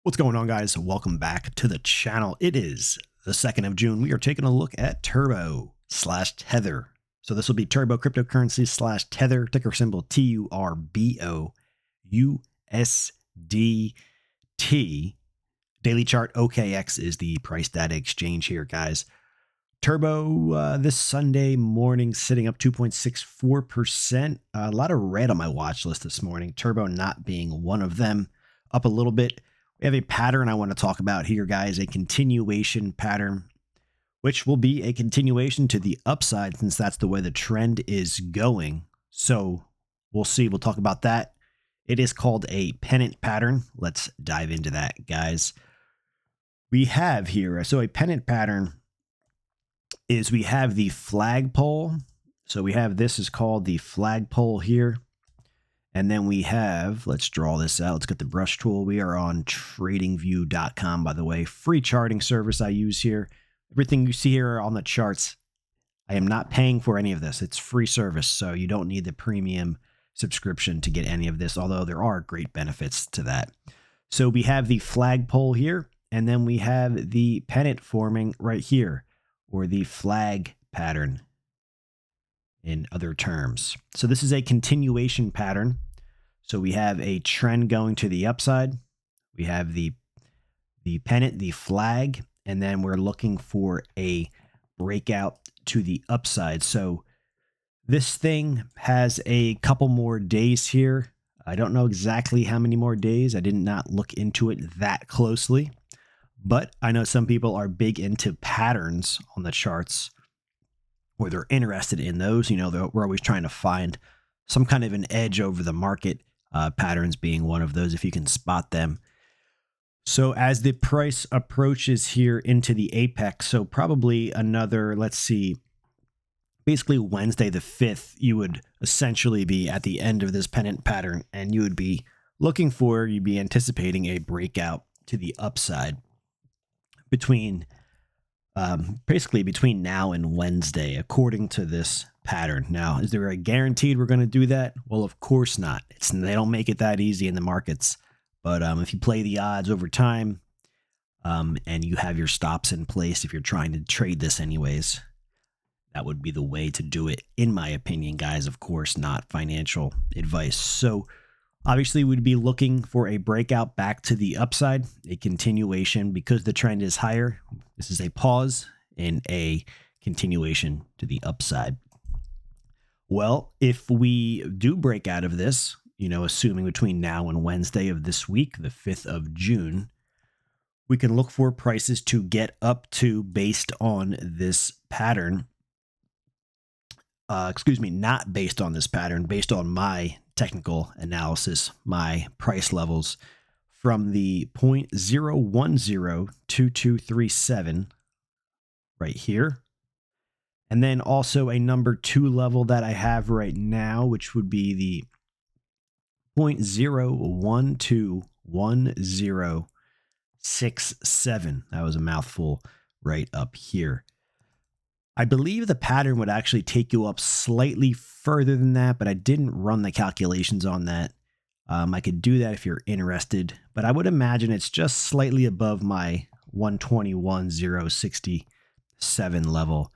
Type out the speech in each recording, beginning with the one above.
What's going on, guys? Welcome back to the channel. It is the 2nd of June. We are taking a look at Turbo/Tether. So this will be Turbo cryptocurrencies/Tether, ticker symbol TURBO USDT. Daily chart OKX is the price data exchange here, guys. Turbo this Sunday morning sitting up 2.64%. A lot of red on my watch list this morning. Turbo not being one of them. Up a little bit. We have a pattern I want to talk about here, guys, a continuation pattern, which will be a continuation to the upside since that's the way the trend is going. So we'll see. We'll talk about that. It is called a pennant pattern. Let's dive into that, guys. We have here, so a pennant pattern is we have the flagpole. So we have this is called the flagpole here. And then we have, let's draw this out. Let's get the brush tool. We are on tradingview.com, by the way, free charting service I use here. Everything you see here on the charts, I am not paying for any of this. It's free service, so you don't need the premium subscription to get any of this, although there are great benefits to that. So we have the flagpole here, and then we have the pennant forming right here, or the flag pattern in other terms. So this is a continuation pattern. So we have a trend going to the upside. We have the pennant, the flag, and then we're looking for a breakout to the upside. So this thing has a couple more days here. I don't know exactly how many more days. I did not look into it that closely, but I know some people are big into patterns on the charts, or they're interested in those. You know, we're always trying to find some kind of an edge over the market, patterns being one of those, if you can spot them. So as the price approaches here into the apex, so probably another, let's see, basically Wednesday the 5th, you would essentially be at the end of this pennant pattern, and you would be looking for, you'd be anticipating a breakout to the upside between basically between now and Wednesday, according to this pattern. Now, is there a guaranteed we're going to do that? Well, of course not. They don't make it that easy in the markets. But if you play the odds over time, and you have your stops in place, if you're trying to trade this anyways, that would be the way to do it, in my opinion, guys. Of course, not financial advice. So obviously, we'd be looking for a breakout back to the upside, a continuation, because the trend is higher. This is a pause and a continuation to the upside. Well, if we do break out of this, you know, assuming between now and Wednesday of this week, the 5th of June, we can look for prices to get up to, based on this pattern. Not based on this pattern, based on my technical analysis, my price levels from the 0.0102237 right here. And then also a number 2 level that I have right now, which would be the 0.0121067. That was a mouthful right up here. I believe the pattern would actually take you up slightly further than that, but I didn't run the calculations on that. I could do that if you're interested, but I would imagine it's just slightly above my 121.067 level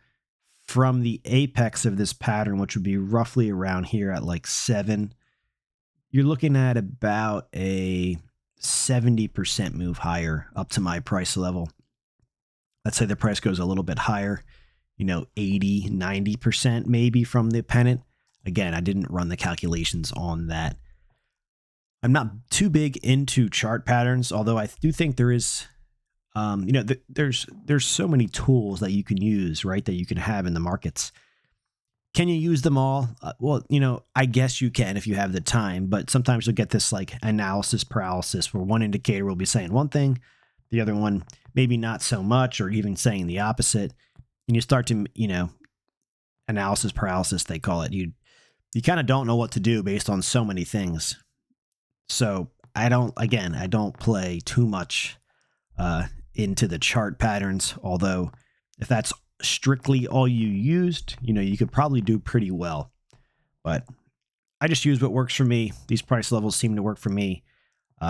from the apex of this pattern, which would be roughly around here at like 7. You're looking at about a 70% move higher up to my price level. Let's say the price goes a little bit higher, you know, 80, 90% maybe from the pennant. Again, I didn't run the calculations on that. I'm not too big into chart patterns, although I do think there is, you know, there's so many tools that you can use, right, that you can have in the markets. Can you use them all? Well, you know, I guess you can if you have the time, but sometimes you'll get this like analysis paralysis where one indicator will be saying one thing, the other one maybe not so much, or even saying the opposite. And you start to, you know, analysis paralysis, they call it. You kind of don't know what to do based on so many things. So I don't play too much into the chart patterns, although if that's strictly all you used, you know, you could probably do pretty well. But I just use what works for me. These price levels seem to work for me.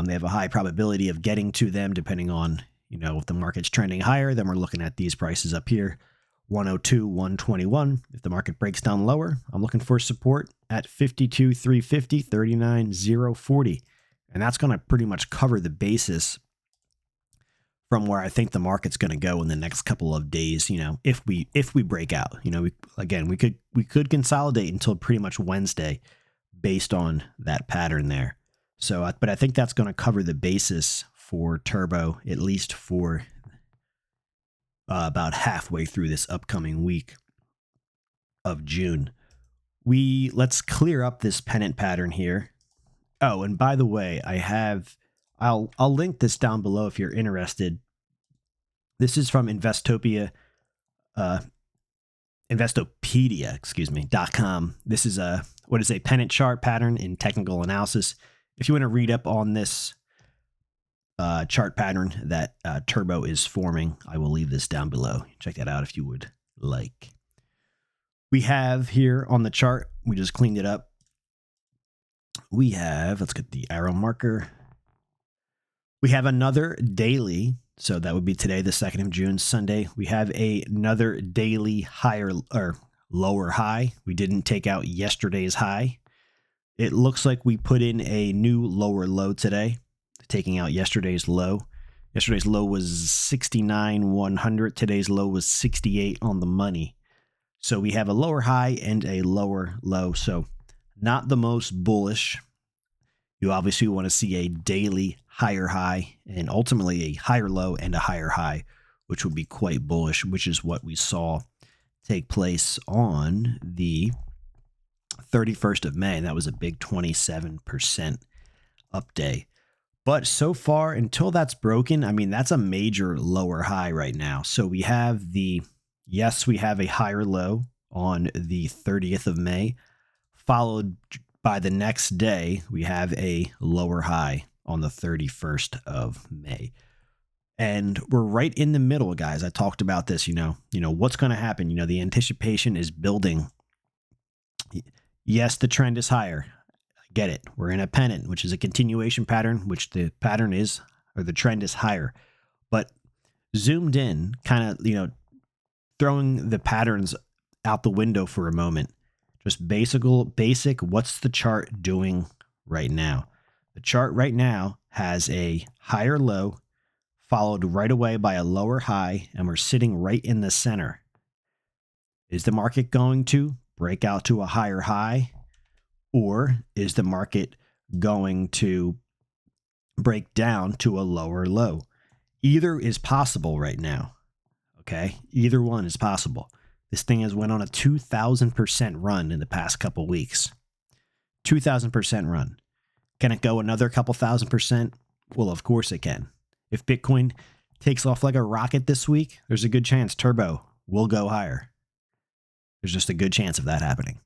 They have a high probability of getting to them depending on, if the market's trending higher, then we're looking at these prices up here, 102, 121. If the market breaks down lower, I'm looking for support at 52, 350, 39, 040. And that's going to pretty much cover the basis from where I think the market's going to go in the next couple of days. If we break out, we could consolidate until pretty much Wednesday based on that pattern there. So, but I think that's going to cover the basis for Turbo, at least for about halfway through this upcoming week of June. Let's clear up this pennant pattern here. Oh, and by the way, I'll link this down below if you're interested. This is from Investopedia.com. This is a pennant chart pattern in technical analysis. If you want to read up on this chart pattern that Turbo is forming, I will leave this down below. Check that out if you would like. We have here on the chart, we just cleaned it up. Let's get the arrow marker. We have another daily. So that would be today, the 2nd of June, Sunday. We have another daily higher or lower high. We didn't take out yesterday's high. It looks like we put in a new lower low today, taking out yesterday's low. Yesterday's low was 69,100. Today's low was 68 on the money. So we have a lower high and a lower low. So not the most bullish. You obviously want to see a daily higher high and ultimately a higher low and a higher high, which would be quite bullish, which is what we saw take place on the 31st of May. And that was a big 27% up day. But so far, until that's broken, that's a major lower high right now. So we have we have a higher low on the 30th of May, followed by the next day, we have a lower high on the 31st of May. And we're right in the middle, guys. I talked about this, what's going to happen. The anticipation is building. Yes, the trend is higher. I get it. We're in a pennant, which is a continuation pattern, which the trend is higher. But zoomed in, kind of, throwing the patterns out the window for a moment. Just basic, what's the chart doing right now? The chart right now has a higher low followed right away by a lower high, and we're sitting right in the center. Is the market going to break out to a higher high, or is the market going to break down to a lower low? Either is possible right now, okay? Either one is possible. This thing has went on a 2,000% run in the past couple weeks. 2,000% run. Can it go another couple thousand%? Well, of course it can. If Bitcoin takes off like a rocket this week, there's a good chance Turbo will go higher. There's just a good chance of that happening.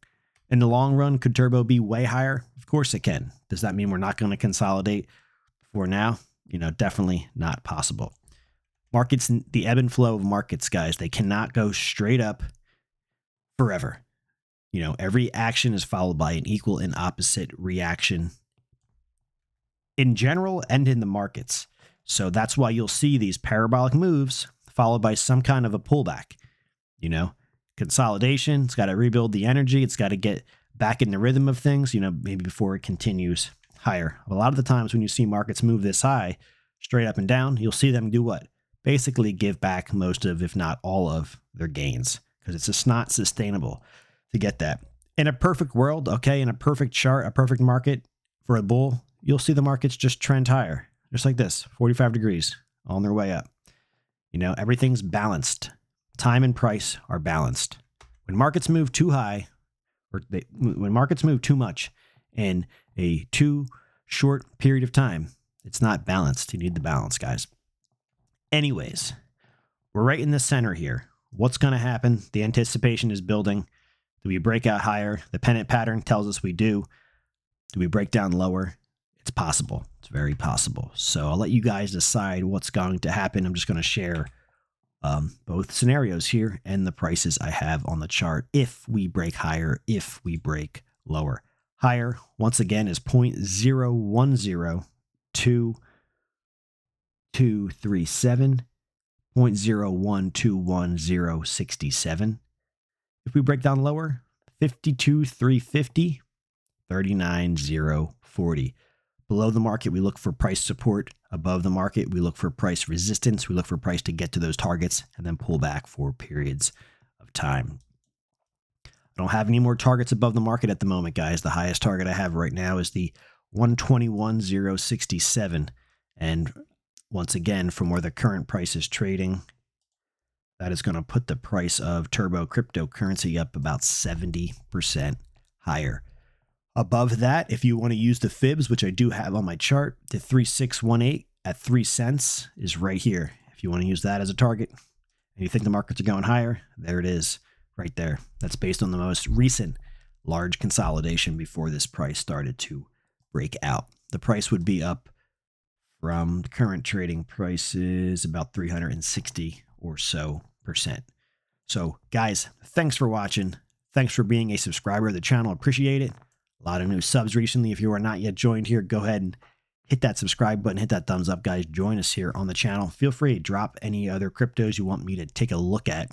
In the long run, could Turbo be way higher? Of course it can. Does that mean we're not going to consolidate for now? Definitely not possible. Markets, the ebb and flow of markets, guys, they cannot go straight up forever. Every action is followed by an equal and opposite reaction in general and in the markets. So that's why you'll see these parabolic moves followed by some kind of a pullback. Consolidation, it's got to rebuild the energy. It's got to get back in the rhythm of things, maybe before it continues higher. A lot of the times when you see markets move this high, straight up and down, you'll see them do what? Basically give back most of, if not all of, their gains, because it's just not sustainable to get that. In a perfect world, okay, in a perfect chart, a perfect market for a bull, you'll see the markets just trend higher, just like this, 45 degrees on their way up. Everything's balanced. Time and price are balanced. When markets move too high, when markets move too much in a too short period of time, it's not balanced. You need the balance, guys. Anyways, we're right in the center here. What's going to happen? The anticipation is building. Do we break out higher? The pennant pattern tells us we do. Do we break down lower? It's possible. It's very possible. So I'll let you guys decide what's going to happen. I'm just going to share both scenarios here and the prices I have on the chart if we break higher, if we break lower. Higher, once again, is 0.010 2,237.0121067. If we break down lower, 52,350, 39,040. Below the market, we look for price support. Above the market, we look for price resistance. We look for price to get to those targets and then pull back for periods of time. I don't have any more targets above the market at the moment, guys. The highest target I have right now is the 121,067. And once again, from where the current price is trading, that is going to put the price of Turbo cryptocurrency up about 70% higher. Above that, if you want to use the fibs, which I do have on my chart, the 3618 at 3 cents is right here. If you want to use that as a target and you think the markets are going higher, there it is right there. That's based on the most recent large consolidation before this price started to break out. The price would be up from the current trading prices about 360 or so %. So guys, thanks for watching. Thanks for being a subscriber of the channel. Appreciate it. A lot of new subs recently. If you are not yet joined here, go ahead and hit that subscribe button, hit that thumbs up, guys. Join us here on the channel. Feel free to drop any other cryptos you want me to take a look at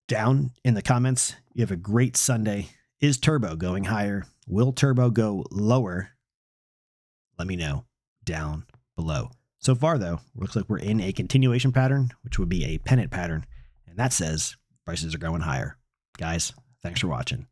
down in the comments. You have a great Sunday. Is Turbo going higher? Will Turbo go lower? Let me know down below. So far, though, looks like we're in a continuation pattern, which would be a pennant pattern. And that says prices are going higher. Guys, thanks for watching.